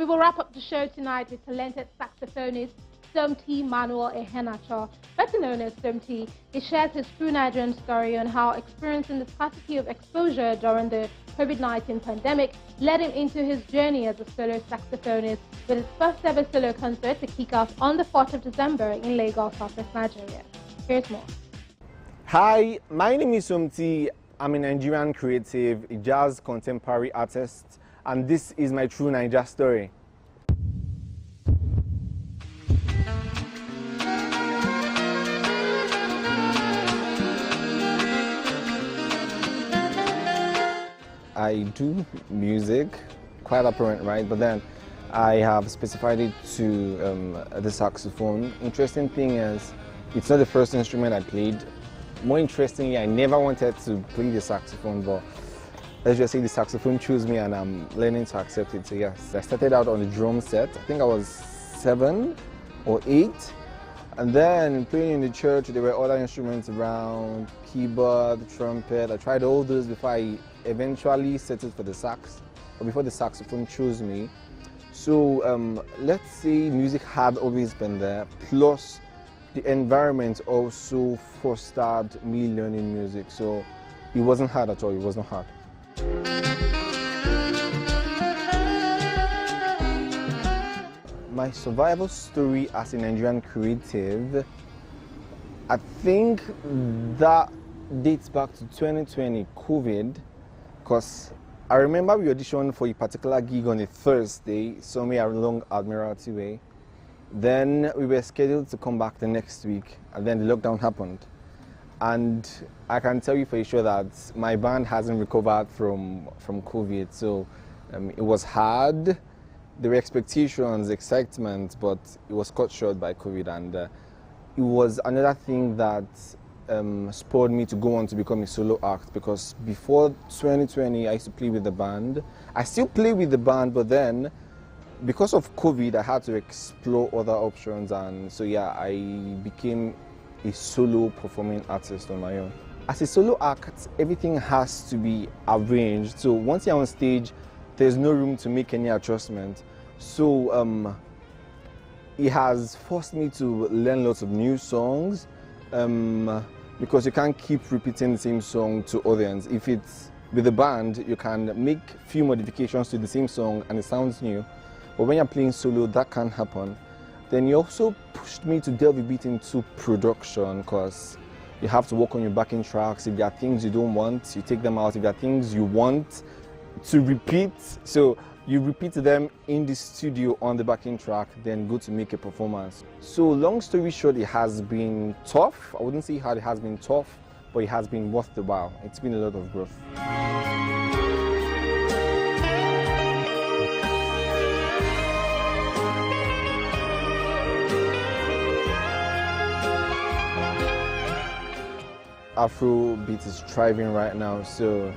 We will wrap up the show tonight with talented saxophonist Somtee better known as Somtee. He shares his true Nigerian story on how experiencing the scarcity of exposure during the COVID-19 pandemic led him into his journey as a solo saxophonist, with his first ever solo concert to kick off on the 4th of December in Lagos, Southwest Nigeria. Here's more. Hi, my name is Somtee. I'm a Nigerian creative, a jazz contemporary artist, and this is my true Niger story. I do music, quite apparent, right? But then I have specified it to the saxophone. Interesting thing is, it's not the first instrument I played. More interestingly, I never wanted to play the saxophone, but let's just say the saxophone chose me and I'm learning to accept it. So yes, I started out on the drum set. I think I was 7 or 8. And then playing in the church, there were other instruments around, keyboard, trumpet. I tried all those before I eventually settled for the sax, or before the saxophone chose me. So let's say music had always been there, plus the environment also fostered me learning music. So it wasn't hard at all, it wasn't hard. My survival story as a Nigerian creative, I think that dates back to 2020 COVID, because I remember we auditioned for a particular gig on a Thursday, somewhere along Admiralty Way. Then we were scheduled to come back the next week, and then the lockdown happened. And I can tell you for sure that my band hasn't recovered from COVID, so it was hard. There were expectations, excitement, but it was cut short by COVID, and it was another thing that spurred me to go on to become a solo act, because before 2020 I used to play with the band. I still play with the band, but then because of COVID I had to explore other options, and so yeah, I became a solo performing artist on my own. As a solo act, everything has to be arranged, so once you're on stage there's no room to make any adjustment. So it has forced me to learn lots of new songs, because you can't keep repeating the same song to audience. If it's with a band, you can make few modifications to the same song and it sounds new. But when you're playing solo, that can't happen. Then you also pushed me to delve a bit into production, because you have to work on your backing tracks. If there are things you don't want, you take them out. If there are things you want to repeat, so you repeat them in the studio on the backing track, then go to make a performance. So long story short, it has been tough. I wouldn't say hard, it has been tough, but it has been worth the while. It's been a lot of growth. Afrobeat is thriving right now, so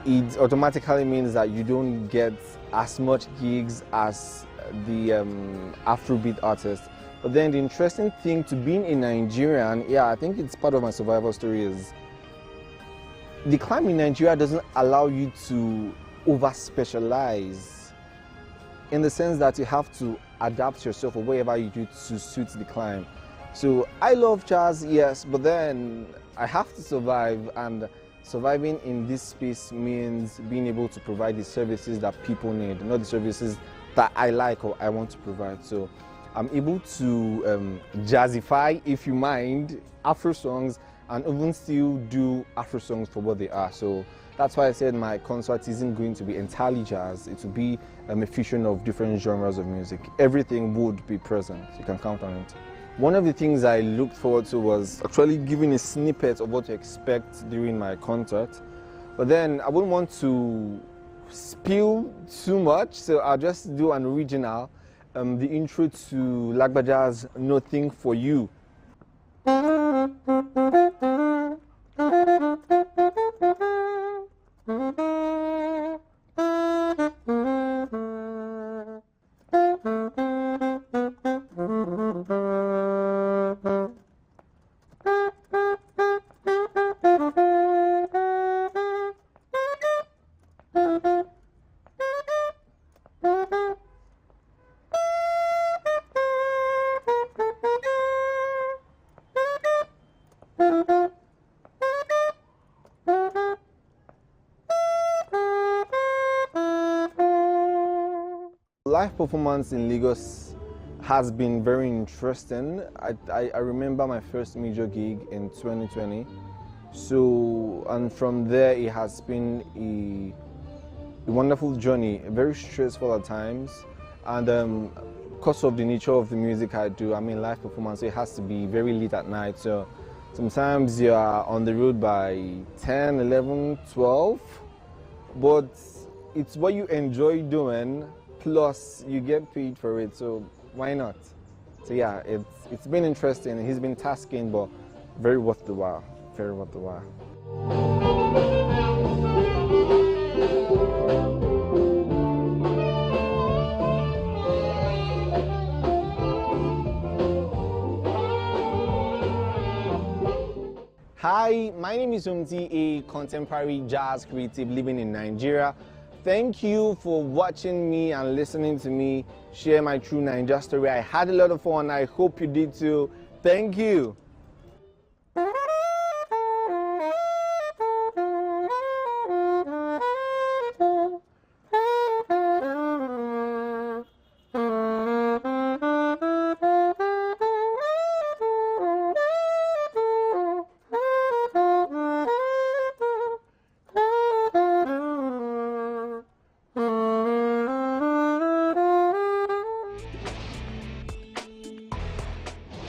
it automatically means that you don't get as much gigs as the Afrobeat artists. But then the interesting thing to being a Nigerian, yeah, I think it's part of my survival story, is the climb in Nigeria doesn't allow you to over-specialize, in the sense that you have to adapt yourself or whatever you do to suit the climb. So I love jazz, yes, but then I have to survive, and surviving in this space means being able to provide the services that people need, not the services that I like or I want to provide. So I'm able to jazzify, if you mind, Afro songs, and even still do Afro songs for what they are. So that's why I said my concert isn't going to be entirely jazz. It will be a fusion of different genres of music. Everything would be present. You can count on it. One of the things I looked forward to was actually giving a snippet of what to expect during my concert. But then I wouldn't want to spill too much, so I'll just do an original, the intro to Lagbaja's Nothing For You. live performance in Lagos has been very interesting. I remember my first major gig in 2020. So, and from there it has been a wonderful journey, very stressful at times. And because of the nature of the music I do, I mean live performance, so it has to be very late at night. So sometimes you are on the road by 10, 11, 12, but it's what you enjoy doing, plus you get paid for it, so why not? So yeah, it's been interesting. He's been tasking, but very worth the while, very worth the while. Hi, my name is Somtee, a contemporary jazz creative living in Nigeria. Thank you for watching me and listening to me share my true Nigeria story. I had a lot of fun. I hope you did too. Thank you.